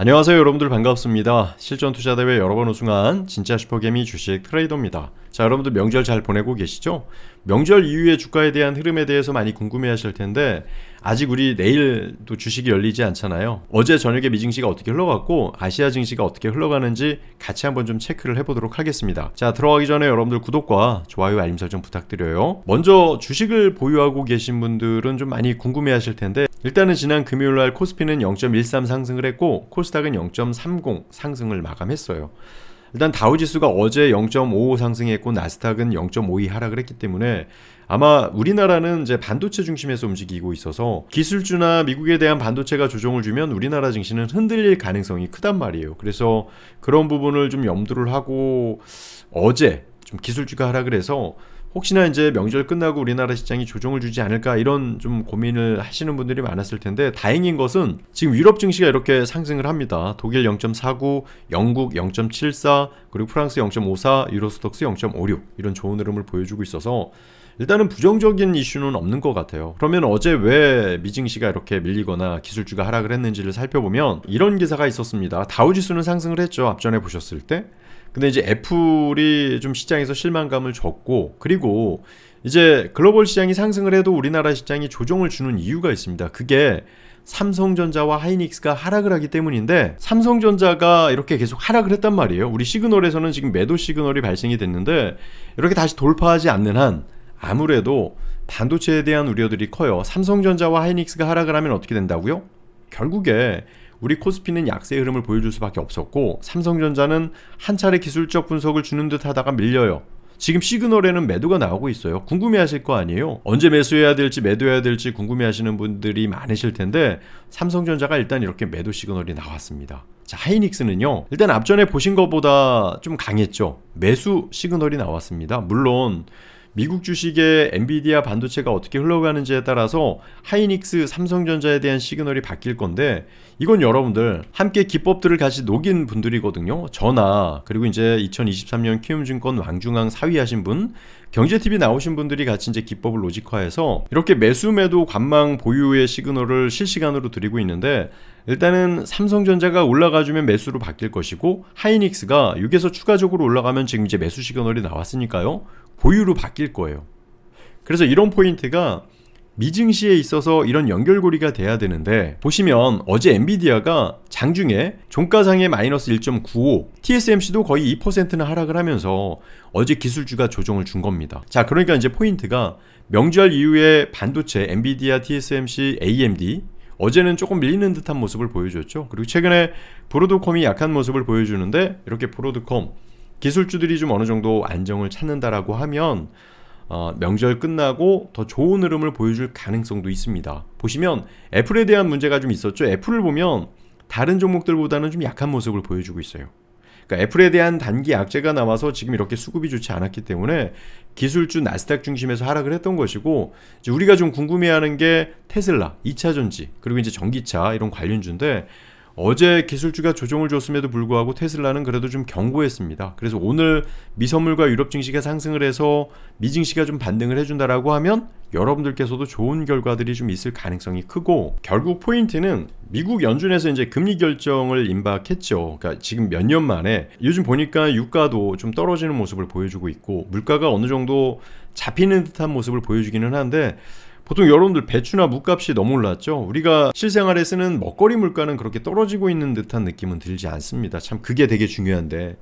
안녕하세요 여러분들 반갑습니다. 실전 투자대회 여러 번 우승한 진짜 슈퍼개미 주식 트레이더입니다. 자, 여러분들 명절 잘 보내고 계시죠? 명절 이후의 주가에 대한 흐름에 대해서 많이 궁금해 하실 텐데 아직 우리 내일도 주식이 열리지 않잖아요. 어제 저녁에 미 증시가 어떻게 흘러갔고 아시아 증시가 어떻게 흘러가는지 같이 한번 좀 체크를 해보도록 하겠습니다. 자, 들어가기 전에 여러분들 구독과 좋아요 알림 설정 부탁드려요. 먼저 주식을 보유하고 계신 분들은 좀 많이 궁금해 하실 텐데 일단은 지난 금요일날 코스피는 0.13 상승을 했고 코스닥은 0.30 상승을 마감했어요. 일단 다우지수가 어제 0.55 상승했고 나스닥은 0.52 하락을 했기 때문에 아마 우리나라는 이제 반도체 중심에서 움직이고 있어서 기술주나 미국에 대한 반도체가 조정을 주면 우리나라 증시는 흔들릴 가능성이 크단 말이에요. 그래서 그런 부분을 좀 염두를 하고 어제 좀 기술주가 하락을 해서 혹시나 이제 명절 끝나고 우리나라 시장이 조정을 주지 않을까 이런 좀 고민을 하시는 분들이 많았을 텐데 다행인 것은 지금 유럽 증시가 이렇게 상승을 합니다. 독일 0.49, 영국 0.74, 그리고 프랑스 0.54, 유로스톡스 0.56 이런 좋은 흐름을 보여주고 있어서 일단은 부정적인 이슈는 없는 것 같아요. 그러면 어제 왜 미증시가 이렇게 밀리거나 기술주가 하락을 했는지를 살펴보면 이런 기사가 있었습니다. 다우지수는 상승을 했죠. 앞전에 보셨을 때. 근데 이제 애플이 좀 시장에서 실망감을 줬고 그리고 이제 글로벌 시장이 상승을 해도 우리나라 시장이 조정을 주는 이유가 있습니다. 그게 삼성전자와 하이닉스가 하락을 하기 때문인데 삼성전자가 이렇게 계속 하락을 했단 말이에요. 우리 시그널에서는 지금 매도 시그널이 발생이 됐는데 이렇게 다시 돌파하지 않는 한 아무래도 반도체에 대한 우려들이 커요. 삼성전자와 하이닉스가 하락을 하면 어떻게 된다고요? 결국에 우리 코스피는 약세의 흐름을 보여줄 수밖에 없었고 삼성전자는 한 차례 기술적 분석을 주는 듯 하다가 밀려요. 지금 시그널에는 매도가 나오고 있어요. 궁금해하실 거 아니에요. 언제 매수해야 될지 매도해야 될지 궁금해하시는 분들이 많으실 텐데 삼성전자가 일단 이렇게 매도 시그널이 나왔습니다. 자, 하이닉스는요. 일단 앞전에 보신 것보다 좀 강했죠. 매수 시그널이 나왔습니다. 물론 미국 주식의 엔비디아 반도체가 어떻게 흘러가는지에 따라서 하이닉스, 삼성전자에 대한 시그널이 바뀔 건데 이건 여러분들 함께 기법들을 같이 녹인 분들이거든요. 저나 그리고 이제 2023년 키움증권 왕중왕 사위하신 분, 경제TV 나오신 분들이 같이 이제 기법을 로직화해서 이렇게 매수 매도 관망 보유의 시그널을 실시간으로 드리고 있는데 일단은 삼성전자가 올라가주면 매수로 바뀔 것이고 하이닉스가 6에서 추가적으로 올라가면 지금 이제 매수 시그널이 나왔으니까요. 보유로 바뀔 거예요. 그래서 이런 포인트가 미증시에 있어서 이런 연결고리가 돼야 되는데 보시면 어제 엔비디아가 장중에 종가상에 마이너스 1.95 TSMC도 거의 2%나 하락을 하면서 어제 기술주가 조정을 준 겁니다. 자, 그러니까 이제 포인트가 명절 이후에 반도체 엔비디아, TSMC, AMD 어제는 조금 밀리는 듯한 모습을 보여줬죠. 그리고 최근에 브로드콤이 약한 모습을 보여주는데 이렇게 브로드콤 기술주들이 좀 어느 정도 안정을 찾는다라고 하면 명절 끝나고 더 좋은 흐름을 보여줄 가능성도 있습니다. 보시면 애플에 대한 문제가 좀 있었죠. 애플을 보면 다른 종목들보다는 좀 약한 모습을 보여주고 있어요. 그러니까 애플에 대한 단기 악재가 나와서 지금 이렇게 수급이 좋지 않았기 때문에 기술주 나스닥 중심에서 하락을 했던 것이고 이제 우리가 좀 궁금해하는 게 테슬라, 2차전지 그리고 이제 전기차 이런 관련주인데 어제 기술주가 조정을 줬음에도 불구하고 테슬라는 그래도 좀 견고했습니다. 그래서 오늘 미선물과 유럽 증시가 상승을 해서 미증시가 좀 반등을 해준다라고 하면 여러분들께서도 좋은 결과들이 좀 있을 가능성이 크고 결국 포인트는 미국 연준에서 이제 금리 결정을 임박했죠. 그러니까 지금 몇 년 만에 요즘 보니까 유가도 좀 떨어지는 모습을 보여주고 있고 물가가 어느 정도 잡히는 듯한 모습을 보여주기는 한데 보통 여러분들 배추나 무값이 너무 올랐죠. 우리가 실생활에 쓰는 먹거리 물가는 그렇게 떨어지고 있는 듯한 느낌은 들지 않습니다. 참 그게 되게 중요한데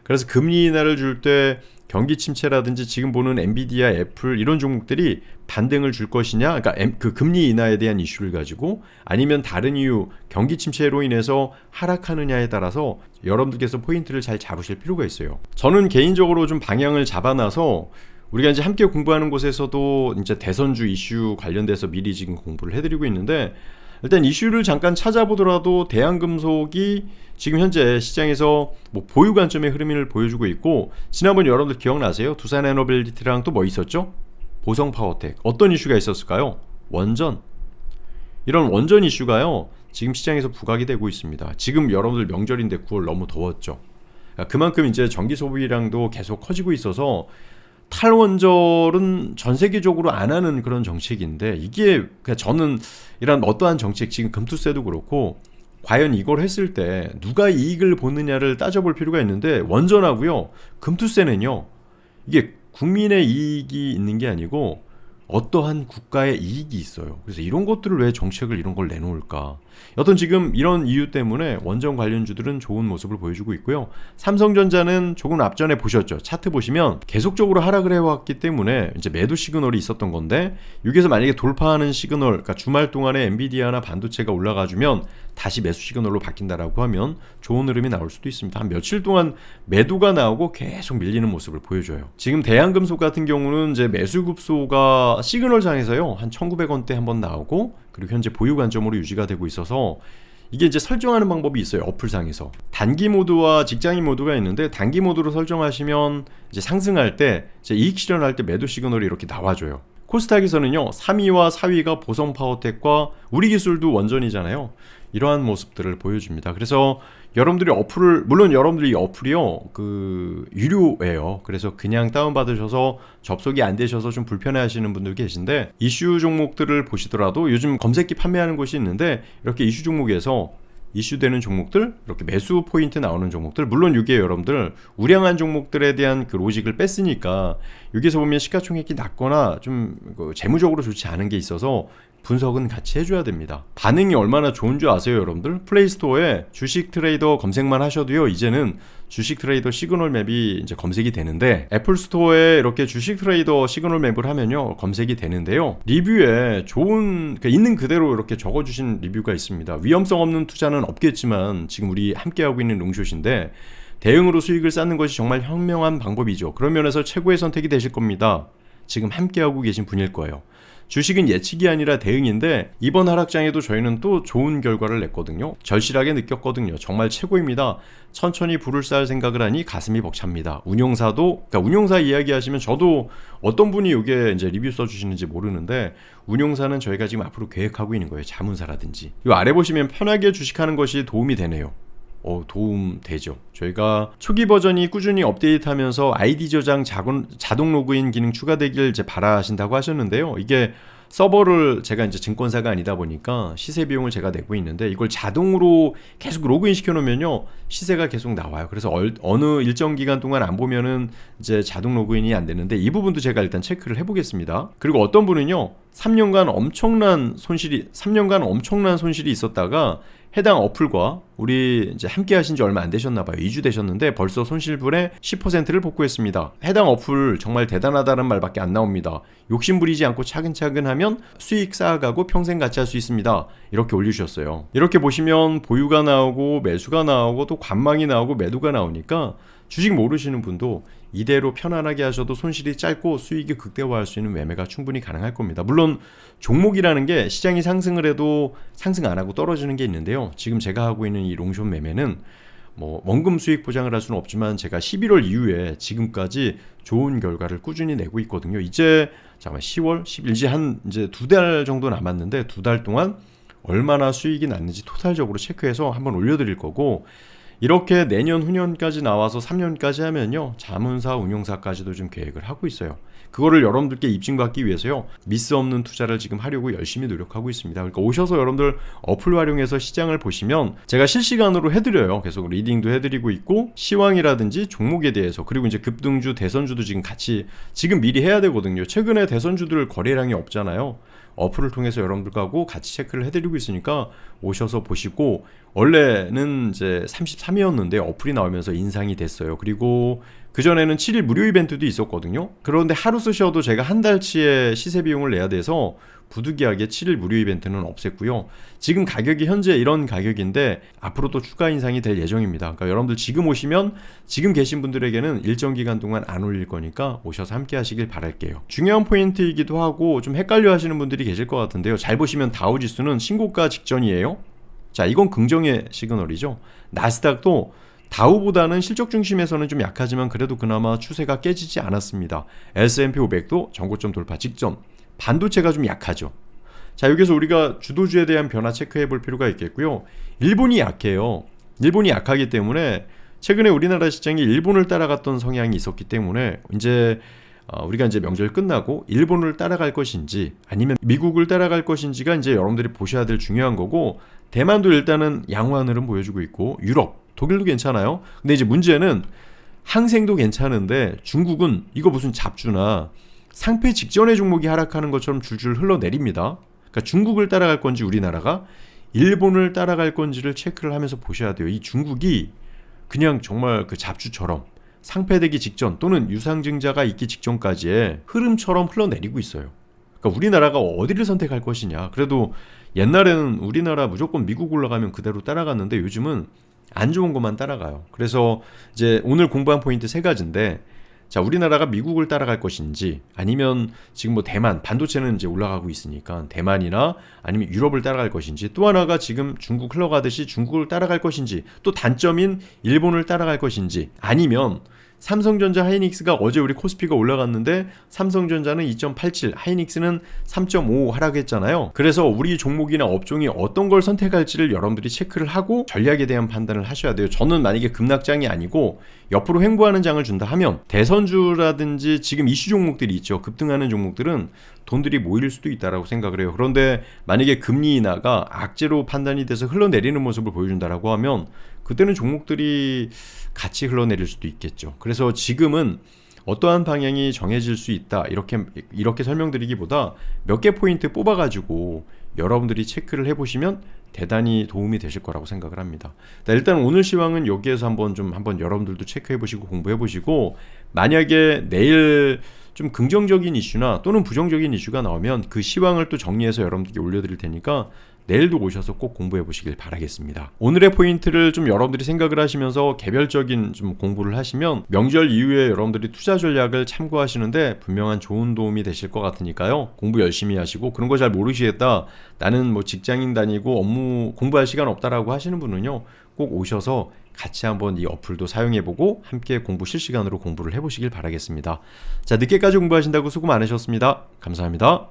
그래서 금리 인하를 줄 때 경기 침체라든지 지금 보는 엔비디아, 애플 이런 종목들이 반등을 줄 것이냐 그러니까 그 금리 인하에 대한 이슈를 가지고 아니면 다른 이유 경기 침체로 인해서 하락하느냐에 따라서 여러분들께서 포인트를 잘 잡으실 필요가 있어요. 저는 개인적으로 좀 방향을 잡아놔서 우리가 이제 함께 공부하는 곳에서도 이제 대선주 이슈 관련돼서 미리 지금 공부를 해드리고 있는데 일단 이슈를 잠깐 찾아보더라도 대한금속이 지금 현재 시장에서 뭐 보유 관점의 흐름을 보여주고 있고 지난번 여러분들 기억나세요? 두산에너빌리티랑 또 뭐 있었죠? 보성파워텍 어떤 이슈가 있었을까요? 원전 이런 원전 이슈가요 지금 시장에서 부각이 되고 있습니다. 지금 여러분들 명절인데 9월 너무 더웠죠. 그만큼 이제 전기 소비량도 계속 커지고 있어서 탈원전은 전 세계적으로 안 하는 그런 정책인데 이게 그냥 저는 이런 어떠한 정책 지금 금투세도 그렇고 과연 이걸 했을 때 누가 이익을 보느냐를 따져볼 필요가 있는데, 원전하고요 금투세는요 이게 국민의 이익이 있는 게 아니고 어떠한 국가의 이익이 있어요. 그래서 이런 것들을 왜 정책을 이런 걸 내놓을까? 여튼 지금 이런 이유 때문에 원전 관련주들은 좋은 모습을 보여주고 있고요. 삼성전자는 조금 앞전에 보셨죠? 차트 보시면 계속적으로 하락을 해왔기 때문에 이제 매도 시그널이 있었던 건데, 여기서 만약에 돌파하는 시그널, 그러니까 주말 동안에 엔비디아나 반도체가 올라가주면 다시 매수 시그널로 바뀐다라고 하면 좋은 흐름이 나올 수도 있습니다. 한 며칠 동안 매도가 나오고 계속 밀리는 모습을 보여줘요. 지금 대한금속 같은 경우는 이제 매수 급소가 시그널상에서요 한 1,900원대 한번 나오고, 그리고 현재 보유 관점으로 유지가 되고 있어서 이게 이제 설정하는 방법이 있어요. 어플상에서 단기 모드와 직장인 모드가 있는데, 단기 모드로 설정하시면 이제 상승할 때 이제 이익 실현할 때 매도 시그널이 이렇게 나와줘요. 코스닥에서는요 3위와 4위가 보성파워텍과 우리기술도 원전이잖아요. 이러한 모습들을 보여줍니다. 그래서 여러분들이 어플을, 물론 여러분들이 이 어플이요 유료예요. 그래서 그냥 다운받으셔서 접속이 안 되셔서 좀 불편해 하시는 분들 계신데, 이슈 종목들을 보시더라도 요즘 검색기 판매하는 곳이 있는데, 이렇게 이슈 종목에서 이슈되는 종목들, 이렇게 매수 포인트 나오는 종목들, 물론 이게 여러분들 우량한 종목들에 대한 그 로직을 뺐으니까 여기서 보면 시가총액이 낮거나 좀 재무적으로 좋지 않은 게 있어서 분석은 같이 해줘야 됩니다. 반응이 얼마나 좋은 줄 아세요, 여러분들? 플레이스토어에 주식 트레이더 검색만 하셔도요 이제는 주식 트레이더 시그널 맵이 이제 검색이 되는데, 애플 스토어에 이렇게 주식 트레이더 시그널 맵을 하면요 검색이 되는데요, 리뷰에 좋은, 그러니까 있는 그대로 이렇게 적어주신 리뷰가 있습니다. 위험성 없는 투자는 없겠지만 지금 우리 함께하고 있는 롱숏인데 대응으로 수익을 쌓는 것이 정말 현명한 방법이죠. 그런 면에서 최고의 선택이 되실 겁니다. 지금 함께하고 계신 분일 거예요. 주식은 예측이 아니라 대응인데, 이번 하락장에도 저희는 또 좋은 결과를 냈거든요. 절실하게 느꼈거든요. 정말 최고입니다. 천천히 불을 쌓을 생각을 하니 가슴이 벅찹니다. 운용사도, 그러니까 운용사 이야기하시면 저도 어떤 분이 이게 이제 리뷰 써주시는지 모르는데, 운용사는 저희가 지금 앞으로 계획하고 있는 거예요. 자문사라든지. 이 아래 보시면 편하게 주식하는 것이 도움이 되네요. 도움 되죠. 저희가 초기 버전이 꾸준히 업데이트하면서 아이디 저장, 자동 로그인 기능 추가되길 이제 바라신다고 하셨는데요. 이게 서버를 제가 이제 증권사가 아니다 보니까 시세 비용을 제가 내고 있는데, 이걸 자동으로 계속 로그인 시켜놓으면요 시세가 계속 나와요. 그래서 어느 일정 기간 동안 안 보면은 이제 자동 로그인이 안 되는데, 이 부분도 제가 일단 체크를 해보겠습니다. 그리고 어떤 분은요 3년간 엄청난 손실이 있었다가 해당 어플과 우리 이제 함께 하신 지 얼마 안 되셨나봐요. 2주 되셨는데 벌써 손실분의 10%를 복구했습니다. 해당 어플 정말 대단하다는 말밖에 안 나옵니다. 욕심 부리지 않고 차근차근 하면 수익 쌓아가고 평생 같이 할 수 있습니다. 이렇게 올려주셨어요. 이렇게 보시면 보유가 나오고 매수가 나오고 또 관망이 나오고 매도가 나오니까 주식 모르시는 분도 이대로 편안하게 하셔도 손실이 짧고 수익이 극대화할 수 있는 매매가 충분히 가능할 겁니다. 물론 종목이라는 게 시장이 상승을 해도 상승 안 하고 떨어지는 게 있는데요. 지금 제가 하고 있는 이 롱숏 매매는 뭐 원금 수익 보장을 할 수는 없지만 제가 11월 이후에 지금까지 좋은 결과를 꾸준히 내고 있거든요. 이제 잠깐 10월, 11일 이제 2달 정도 남았는데 2달 동안 얼마나 수익이 났는지 토탈적으로 체크해서 한번 올려드릴 거고, 이렇게 내년 후년까지 나와서 3년까지 하면요 자문사 운용사까지도 좀 계획을 하고 있어요. 그거를 여러분들께 입증받기 위해서요 미스 없는 투자를 지금 하려고 열심히 노력하고 있습니다. 그러니까 오셔서 여러분들 어플 활용해서 시장을 보시면 제가 실시간으로 해드려요. 계속 리딩도 해드리고 있고, 시황이라든지 종목에 대해서, 그리고 이제 급등주 대선주도 지금 미리 해야 되거든요. 최근에 대선주들 거래량이 없잖아요. 어플을 통해서 여러분들하고 같이 체크를 해드리고 있으니까 오셔서 보시고, 원래는 이제 33이었는데 어플이 나오면서 인상이 됐어요. 그리고 그전에는 7일 무료 이벤트도 있었거든요. 그런데 하루 쓰셔도 제가 한 달치의 시세 비용을 내야 돼서 부득이하게 7일 무료 이벤트는 없앴고요. 지금 가격이 현재 이런 가격인데 앞으로 또 추가 인상이 될 예정입니다. 그러니까 여러분들 지금 오시면 지금 계신 분들에게는 일정 기간 동안 안 올릴 거니까 오셔서 함께 하시길 바랄게요. 중요한 포인트이기도 하고 좀 헷갈려 하시는 분들이 계실 것 같은데요. 잘 보시면 다우지수는 신고가 직전이에요. 자, 이건 긍정의 시그널이죠. 나스닥도 다우보다는 실적 중심에서는 좀 약하지만 그래도 그나마 추세가 깨지지 않았습니다. S&P 500도 전고점 돌파 직전. 반도체가 좀 약하죠. 자, 여기서 우리가 주도주에 대한 변화 체크해 볼 필요가 있겠고요. 일본이 약해요. 일본이 약하기 때문에 최근에 우리나라 시장이 일본을 따라갔던 성향이 있었기 때문에 이제 우리가 이제 명절 끝나고 일본을 따라갈 것인지 아니면 미국을 따라갈 것인지가 이제 여러분들이 보셔야 될 중요한 거고, 대만도 일단은 양호한 흐름 보여주고 있고 유럽, 독일도 괜찮아요. 근데 이제 문제는 항생도 괜찮은데 중국은 이거 무슨 잡주나 상패 직전의 종목이 하락하는 것처럼 줄줄 흘러내립니다. 그러니까 중국을 따라갈 건지 우리나라가 일본을 따라갈 건지를 체크를 하면서 보셔야 돼요. 이 중국이 그냥 정말 그 잡주처럼 상패되기 직전 또는 유상증자가 있기 직전까지의 흐름처럼 흘러내리고 있어요. 그러니까 우리나라가 어디를 선택할 것이냐. 그래도 옛날에는 우리나라 무조건 미국 올라가면 그대로 따라갔는데 요즘은 안 좋은 것만 따라가요. 그래서 이제 오늘 공부한 포인트 3가지인데, 자, 우리나라가 미국을 따라갈 것인지 아니면 지금 뭐 대만, 반도체는 이제 올라가고 있으니까 대만이나 아니면 유럽을 따라갈 것인지, 또 하나가 지금 중국 흘러가듯이 중국을 따라갈 것인지, 또 단점인 일본을 따라갈 것인지, 아니면 삼성전자, 하이닉스가 어제 우리 코스피가 올라갔는데 삼성전자는 2.87, 하이닉스는 3.5 하락했잖아요. 그래서 우리 종목이나 업종이 어떤 걸 선택할지를 여러분들이 체크를 하고 전략에 대한 판단을 하셔야 돼요. 저는 만약에 급락장이 아니고 옆으로 횡보하는 장을 준다 하면 대선주라든지 지금 이슈 종목들이 있죠. 급등하는 종목들은 돈들이 모일 수도 있다라고 생각을 해요. 그런데 만약에 금리 인하가 악재로 판단이 돼서 흘러내리는 모습을 보여준다라고 하면 그때는 종목들이 같이 흘러내릴 수도 있겠죠. 그래서 지금은 어떠한 방향이 정해질 수 있다 이렇게 설명드리기보다 몇 개 포인트 뽑아가지고 여러분들이 체크를 해보시면 대단히 도움이 되실 거라고 생각을 합니다. 일단 오늘 시황은 여기에서 한번 여러분들도 체크해보시고 공부해보시고, 만약에 내일 좀 긍정적인 이슈나 또는 부정적인 이슈가 나오면 그 시황을 또 정리해서 여러분들께 올려드릴 테니까 내일도 오셔서 꼭 공부해 보시길 바라겠습니다. 오늘의 포인트를 좀 여러분들이 생각을 하시면서 개별적인 좀 공부를 하시면 명절 이후에 여러분들이 투자 전략을 참고하시는데 분명한 좋은 도움이 되실 것 같으니까요. 공부 열심히 하시고, 그런 거 잘 모르시겠다, 나는 뭐 직장인 다니고 업무 공부할 시간 없다라고 하시는 분은요, 꼭 오셔서 같이 한번 이 어플도 사용해보고 함께 공부 실시간으로 공부를 해보시길 바라겠습니다. 자, 늦게까지 공부하신다고 수고 많으셨습니다. 감사합니다.